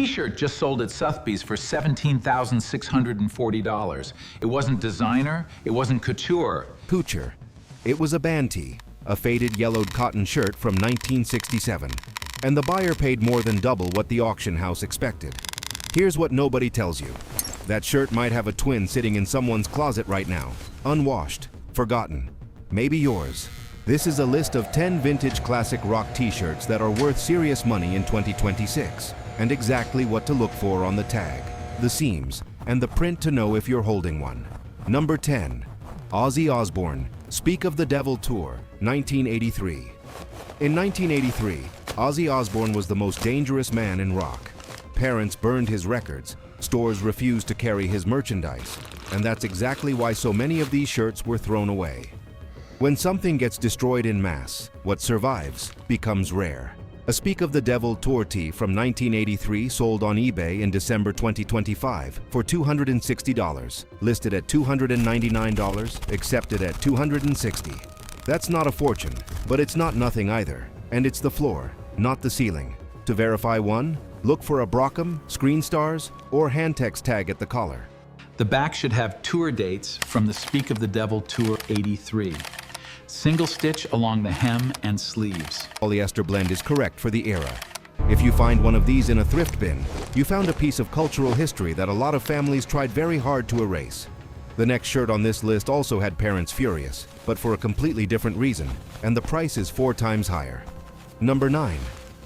T-shirt just sold at Sotheby's for $17,640. It wasn't designer, it wasn't couture. Couture. It was a band tee, a faded yellowed cotton shirt from 1967, and the buyer paid more than double what the auction house expected. Here's what nobody tells you. That shirt might have a twin sitting in someone's closet right now, unwashed, forgotten. Maybe yours. This is a list of 10 vintage classic rock t-shirts that are worth serious money in 2026, and exactly what to look for on the tag, the seams, and the print to know if you're holding one. Number 10. Ozzy Osbourne Speak of the Devil Tour, 1983. In 1983, Ozzy Osbourne was the most dangerous man in rock. Parents burned his records, stores refused to carry his merchandise, and that's exactly why so many of these shirts were thrown away. When something gets destroyed in mass, what survives becomes rare. A Speak of the Devil tour tee from 1983 sold on eBay in December 2025 for $260, listed at $299, accepted at $260. That's not a fortune, but it's not nothing either, and it's the floor, not the ceiling. To verify one, look for a Brockum, Screen Stars, or Handtex tag at the collar. The back should have tour dates from the Speak of the Devil Tour 83. Single stitch along the hem and sleeves. Polyester blend is correct for the era. If you find one of these in a thrift bin, you found a piece of cultural history that a lot of families tried very hard to erase. The next shirt on this list also had parents furious, but for a completely different reason, and the price is 4 times higher. Number 9.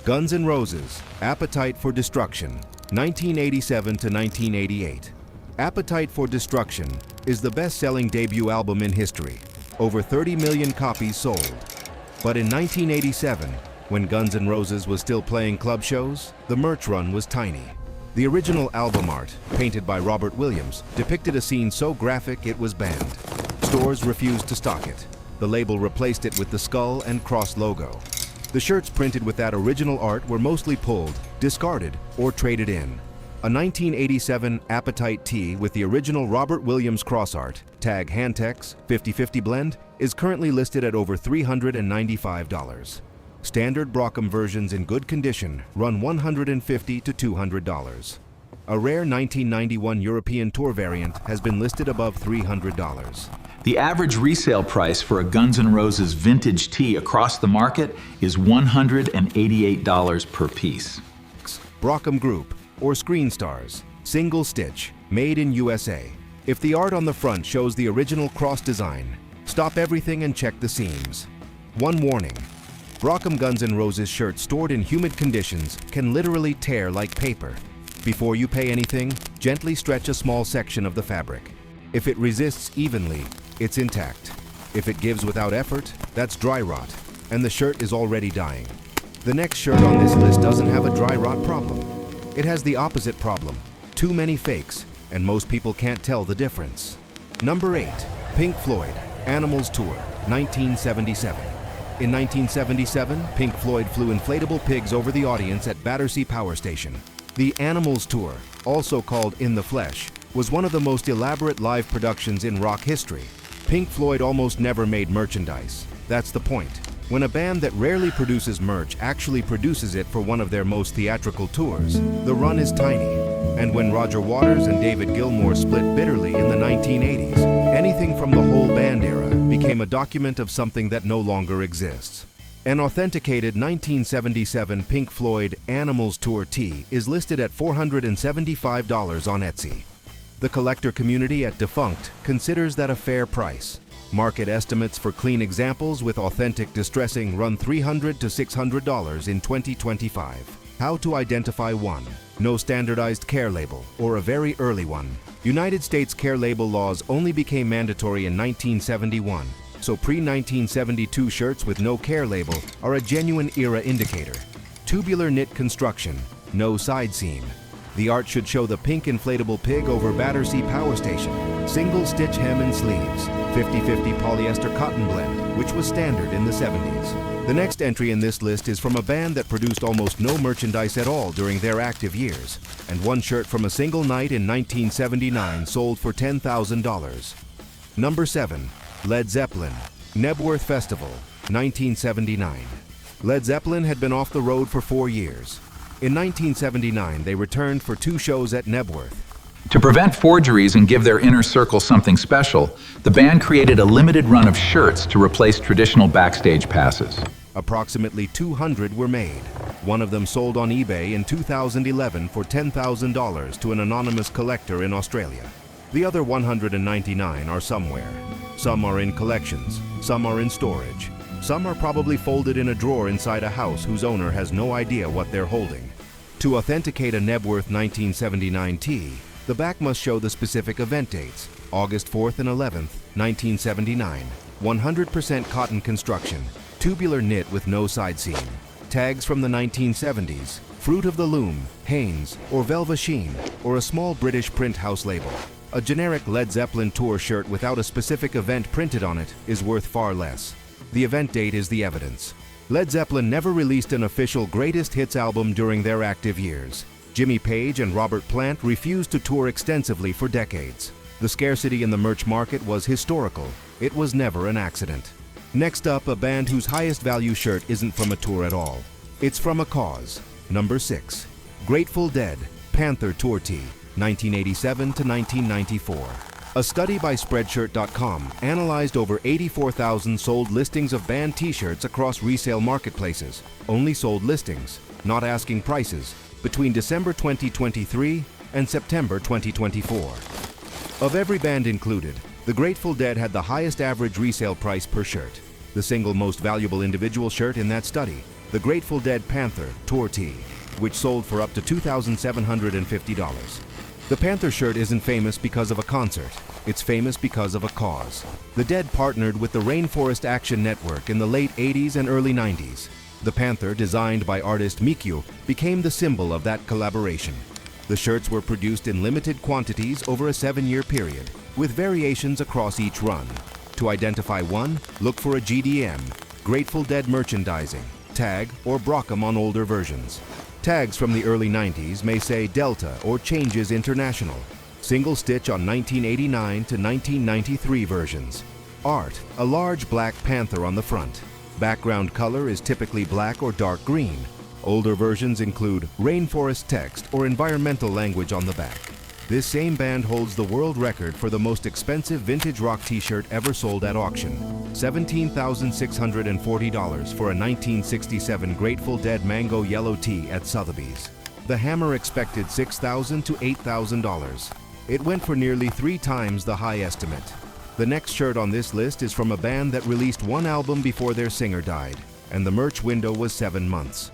Guns N' Roses Appetite for Destruction, 1987 to 1988. Appetite for Destruction is the best-selling debut album in history. Over 30 million copies sold. But in 1987, when Guns N' Roses was still playing club shows, the merch run was tiny. The original album art, painted by Robert Williams, depicted a scene so graphic it was banned. Stores refused to stock it. The label replaced it with the skull and cross logo. The shirts printed with that original art were mostly pulled, discarded, or traded in. A 1987 Appetite tee with the original Robert Williams cross art, tag Handtex, 50/50 blend, is currently listed at over $395. Standard Brockum versions in good condition run $150 to $200. A rare 1991 European Tour variant has been listed above $300. The average resale price for a Guns N' Roses vintage tee across the market is $188 per piece. Brockum Group or Screen Stars, single stitch, made in USA. If the art on the front shows the original cross design, stop everything and check the seams. One warning: Brockum Guns N' Roses shirts stored in humid conditions can literally tear like paper. Before you pay anything, gently stretch a small section of the fabric. If it resists evenly, it's intact. If it gives without effort, that's dry rot, and the shirt is already dying. The next shirt on this list doesn't have a dry rot problem. It has the opposite problem: too many fakes, and most people can't tell the difference. Number 8. Pink Floyd Animals Tour, 1977. In 1977, Pink Floyd flew inflatable pigs over the audience at Battersea Power Station. The Animals Tour, also called In the Flesh, was one of the most elaborate live productions in rock history. Pink Floyd almost never made merchandise. That's the point. When a band that rarely produces merch actually produces it for one of their most theatrical tours, the run is tiny. And when Roger Waters and David Gilmour split bitterly in the 1980s, anything from the whole band era became a document of something that no longer exists. An authenticated 1977 Pink Floyd Animals Tour tee is listed at $475 on Etsy. The collector community at Defunct considers that a fair price. Market estimates for clean examples with authentic distressing run $300 to $600 in 2025. How to identify one: no standardized care label, or a very early one. United States care label laws only became mandatory in 1971, so pre-1972 shirts with no care label are a genuine era indicator. Tubular knit construction, no side seam. The art should show the pink inflatable pig over Battersea Power Station. Single stitch hem and sleeves. 50/50 polyester cotton blend, which was standard in the 70s. The next entry in this list is from a band that produced almost no merchandise at all during their active years, and one shirt from a single night in 1979 sold for $10,000. Number 7. Led Zeppelin Nebworth Festival, 1979. Led Zeppelin had been off the road for 4 years. In 1979, they returned for 2 shows at Nebworth. To prevent forgeries and give their inner circle something special, the band created a limited run of shirts to replace traditional backstage passes. Approximately 200 were made. One of them sold on eBay in 2011 for $10,000 to an anonymous collector in Australia. The other 199 are somewhere. Some are in collections, some are in storage. Some are probably folded in a drawer inside a house whose owner has no idea what they're holding. To authenticate a Nebworth 1979 tee, the back must show the specific event dates: August 4th and 11th, 1979. 100% cotton construction, tubular knit with no side seam. Tags from the 1970s, Fruit of the Loom, Hanes, or Velva Sheen, or a small British print house label. A generic Led Zeppelin tour shirt without a specific event printed on it is worth far less. The event date is the evidence. Led Zeppelin never released an official greatest hits album during their active years. Jimmy Page and Robert Plant refused to tour extensively for decades. The scarcity in the merch market was historical. It was never an accident. Next up, a band whose highest value shirt isn't from a tour at all. It's from a cause. Number 6. Grateful Dead, Panther Tour Tee, 1987 to 1994. A study by Spreadshirt.com analyzed over 84,000 sold listings of band t-shirts across resale marketplaces. Only sold listings, not asking prices, between December 2023 and September 2024. Of every band included, the Grateful Dead had the highest average resale price per shirt. The single most valuable individual shirt in that study, the Grateful Dead Panther Tour Tee, which sold for up to $2,750. The Panther shirt isn't famous because of a concert. It's famous because of a cause. The Dead partnered with the Rainforest Action Network in the late 80s and early 90s. The Panther, designed by artist Mikyu, became the symbol of that collaboration. The shirts were produced in limited quantities over a 7-year period, with variations across each run. To identify one, look for a GDM, Grateful Dead merchandising, tag, or Brockum on older versions. Tags from the early 90s may say Delta or Changes International. Single stitch on 1989 to 1993 versions. Art, a large black panther on the front. Background color is typically black or dark green. Older versions include rainforest text or environmental language on the back. This same band holds the world record for the most expensive vintage rock t-shirt ever sold at auction. $17,640 for a 1967 Grateful Dead Mango Yellow tee at Sotheby's. The Hammer expected $6,000 to $8,000. It went for nearly 3 times the high estimate. The next shirt on this list is from a band that released 1 album before their singer died, and the merch window was 7 months.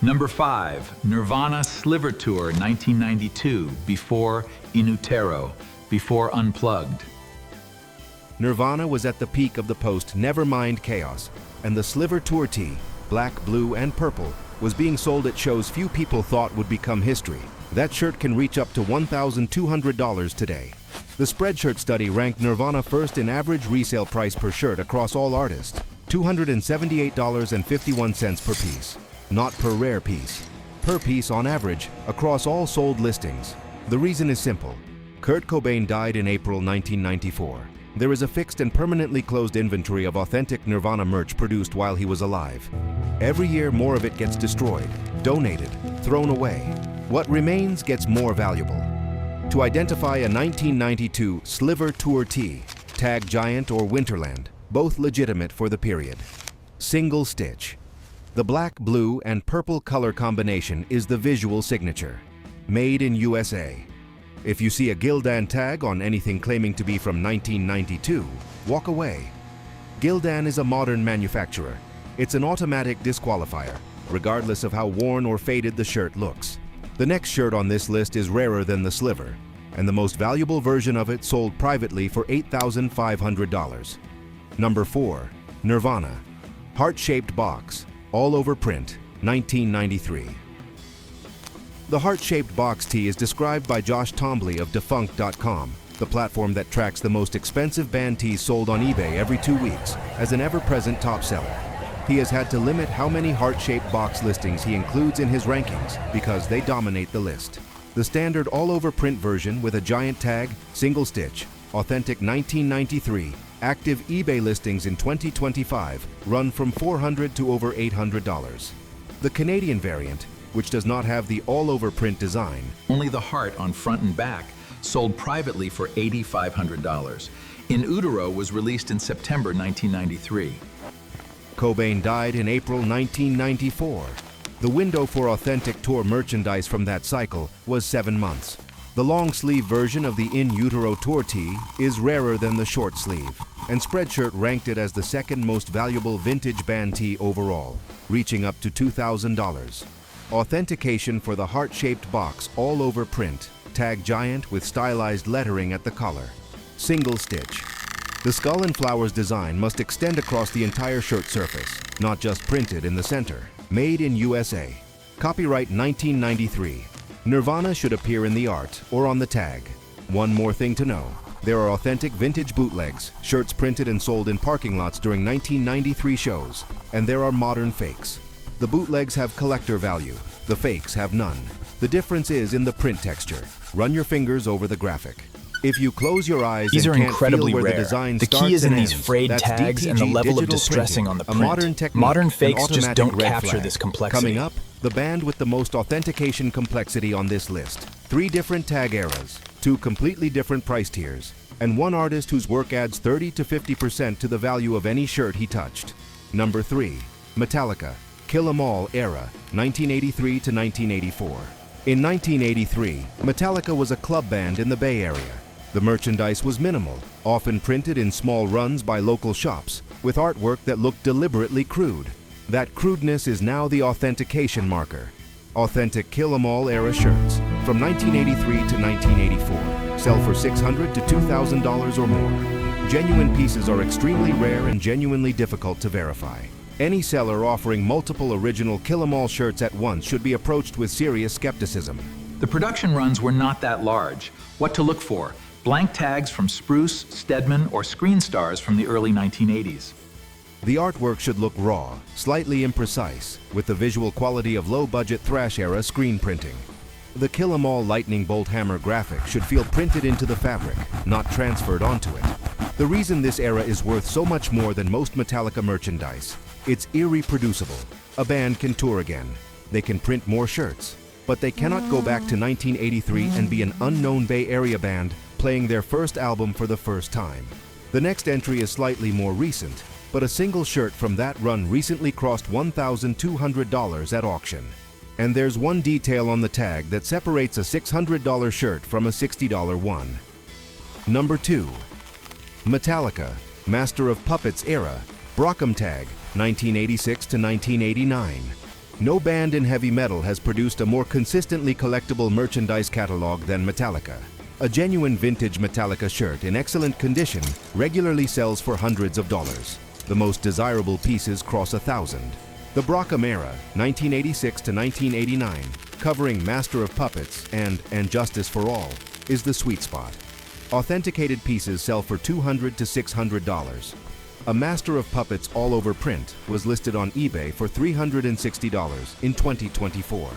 Number 5, Nirvana Sliver Tour 1992, before Inutero, before Unplugged. Nirvana was at the peak of the post-Nevermind chaos, and the Sliver Tour tee, black, blue, and purple, was being sold at shows few people thought would become history. That shirt can reach up to $1,200 today. The Spreadshirt study ranked Nirvana first in average resale price per shirt across all artists, $278.51 per piece. Not per rare piece, per piece on average across all sold listings. The reason is simple. Kurt Cobain died in April 1994. There is a fixed and permanently closed inventory of authentic Nirvana merch produced while he was alive. Every year more of it gets destroyed, donated, thrown away. What remains gets more valuable. To identify a 1992 Sliver Tour tee, tag Giant or Winterland, both legitimate for the period. Single stitch. The black, blue, and purple color combination is the visual signature. Made in USA. If you see a Gildan tag on anything claiming to be from 1992, walk away. Gildan is a modern manufacturer. It's an automatic disqualifier, regardless of how worn or faded the shirt looks. The next shirt on this list is rarer than the Sliver, and the most valuable version of it sold privately for $8,500. Number 4, Nirvana. Heart-shaped box. All over print, 1993. The heart-shaped box tee is described by Josh Tombley of Defunct.com, the platform that tracks the most expensive band tees sold on eBay every 2 weeks, as an ever-present top seller. He has had to limit how many heart-shaped box listings he includes in his rankings because they dominate the list. The standard all-over print version with a giant tag, single stitch, authentic 1993, active eBay listings in 2025 run from $400 to over $800. The Canadian variant, which does not have the all-over print design. Only the heart on front and back sold privately for $8,500. In Utero was released in September 1993. Cobain died in April 1994. The window for authentic tour merchandise from that cycle was 7 months. The long-sleeve version of the In Utero tour tee is rarer than the short sleeve, and Spreadshirt ranked it as the second most valuable vintage band tee overall, reaching up to $2,000. Authentication for the heart-shaped box all-over print, tag giant with stylized lettering at the collar. Single stitch. The skull and flowers design must extend across the entire shirt surface, not just printed in the center. Made in USA. Copyright 1993. Nirvana should appear in the art or on the tag. One more thing to know. There are authentic vintage bootlegs, shirts printed and sold in parking lots during 1993 shows, and there are modern fakes. The bootlegs have collector value, the fakes have none. The difference is in the print texture. Run your fingers over the graphic. If you close your eyes These and are can't incredibly feel where rare. the design The starts key is in and these ends, frayed that's tags and the DTG level of digital distressing printing, on the a print. modern technique, Modern an fakes just automatic don't red capture flag. this complexity. Coming up, the band with the most authentication complexity on this list. 3 different tag eras, 2 completely different price tiers, and 1 artist whose work adds 30 to 50% to the value of any shirt he touched. Number 3. Metallica, Kill 'Em All era, 1983 to 1984. In 1983, Metallica was a club band in the Bay Area. The merchandise was minimal, often printed in small runs by local shops, with artwork that looked deliberately crude. That crudeness is now the authentication marker. Authentic Kill 'Em All era shirts, from 1983 to 1984, sell for $600 to $2,000 or more. Genuine pieces are extremely rare and genuinely difficult to verify. Any seller offering multiple original Kill 'Em All shirts at once should be approached with serious skepticism. The production runs were not that large. What to look for? Blank tags from Spruce, Stedman, or Screen Stars from the early 1980s. The artwork should look raw, slightly imprecise, with the visual quality of low-budget thrash-era screen printing. The Kill 'Em All lightning bolt hammer graphic should feel printed into the fabric, not transferred onto it. The reason this era is worth so much more than most Metallica merchandise, it's irreproducible. A band can tour again. They can print more shirts, but they cannot go back to 1983 and be an unknown Bay Area band playing their first album for the first time. The next entry is slightly more recent, but a single shirt from that run recently crossed $1,200 at auction. And there's one detail on the tag that separates a $600 shirt from a $60 one. Number 2. Metallica, Master of Puppets era, Brockum tag, 1986 to 1989. No band in heavy metal has produced a more consistently collectible merchandise catalog than Metallica. A genuine vintage Metallica shirt in excellent condition regularly sells for hundreds of dollars. The most desirable pieces cross 1,000. The Brockum era, 1986 to 1989, covering Master of Puppets and Justice for All, is the sweet spot. Authenticated pieces sell for $200 to $600. A Master of Puppets all-over print was listed on eBay for $360 in 2024.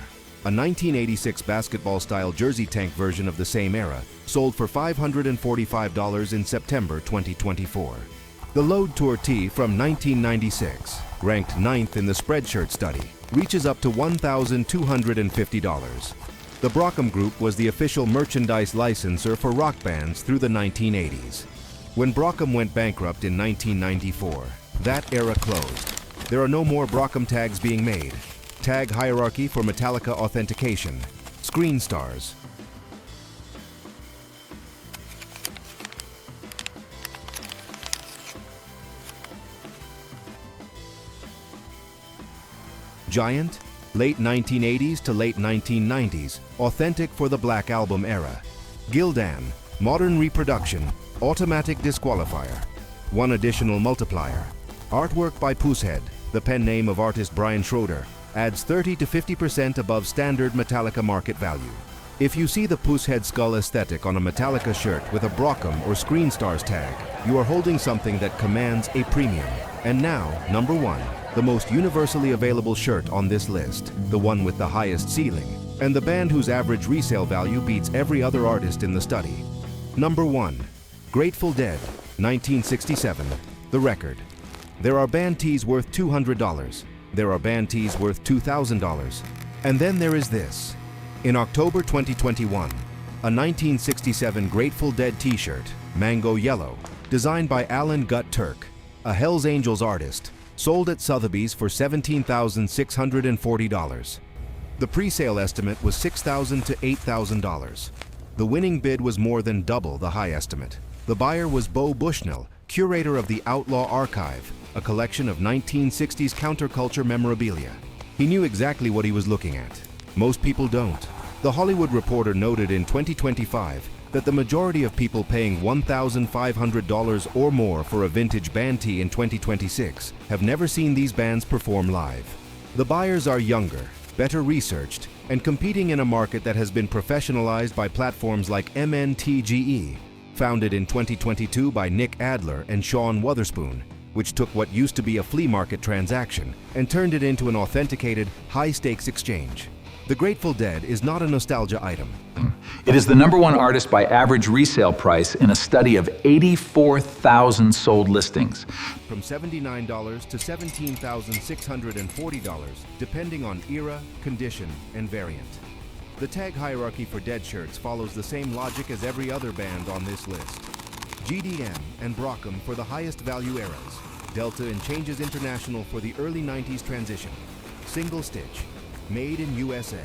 A 1986 basketball-style jersey tank version of the same era sold for $545 in September 2024. The Load Tour tee from 1996, ranked 9th in the Spreadshirt study, reaches up to $1,250. The Brockum Group was the official merchandise licensor for rock bands through the 1980s. When Brockum went bankrupt in 1994, that era closed. There are no more Brockum tags being made. Tag hierarchy for Metallica authentication. Screen Stars. Giant, late 1980s to late 1990s, authentic for the Black Album era. Gildan, modern reproduction, automatic disqualifier. One additional multiplier. Artwork by Pushead, the pen name of artist Brian Schroeder, adds 30 to 50% above standard Metallica market value. If you see the Pushead skull aesthetic on a Metallica shirt with a Brockum or Screen Stars tag, you are holding something that commands a premium. And now, number 1, the most universally available shirt on this list, the one with the highest ceiling, and the band whose average resale value beats every other artist in the study. Number 1. Grateful Dead, 1967, The Record. There are band tees worth $200. There are band tees worth $2,000. And then there is this. In October 2021, a 1967 Grateful Dead t-shirt, Mango Yellow, designed by Alan Gut Turk, a Hells Angels artist, sold at Sotheby's for $17,640. The pre-sale estimate was $6,000 to $8,000. The winning bid was more than double the high estimate. The buyer was Bo Bushnell, curator of the Outlaw Archive, a collection of 1960s counterculture memorabilia. He knew exactly what he was looking at. Most people don't. The Hollywood Reporter noted in 2025 that the majority of people paying $1,500 or more for a vintage band tee in 2026 have never seen these bands perform live. The buyers are younger, better researched, and competing in a market that has been professionalized by platforms like MNTGE, founded in 2022 by Nick Adler and Sean Wotherspoon, which took what used to be a flea market transaction and turned it into an authenticated, high-stakes exchange. The Grateful Dead is not a nostalgia item. It is the #1 artist by average resale price in a study of 84,000 sold listings. From $79 to $17,640, depending on era, condition, and variant. The tag hierarchy for Dead shirts follows the same logic as every other band on this list. GDM and Brockum for the highest value eras. Delta and Changes International for the early 90s transition. Single stitch. Made in USA.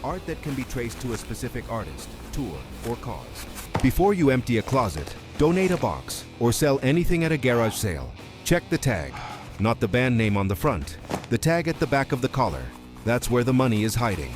Art that can be traced to a specific artist, tour, or cause. Before you empty a closet, donate a box, or sell anything at a garage sale. Check the tag, not the band name on the front. The tag at the back of the collar. That's where the money is hiding.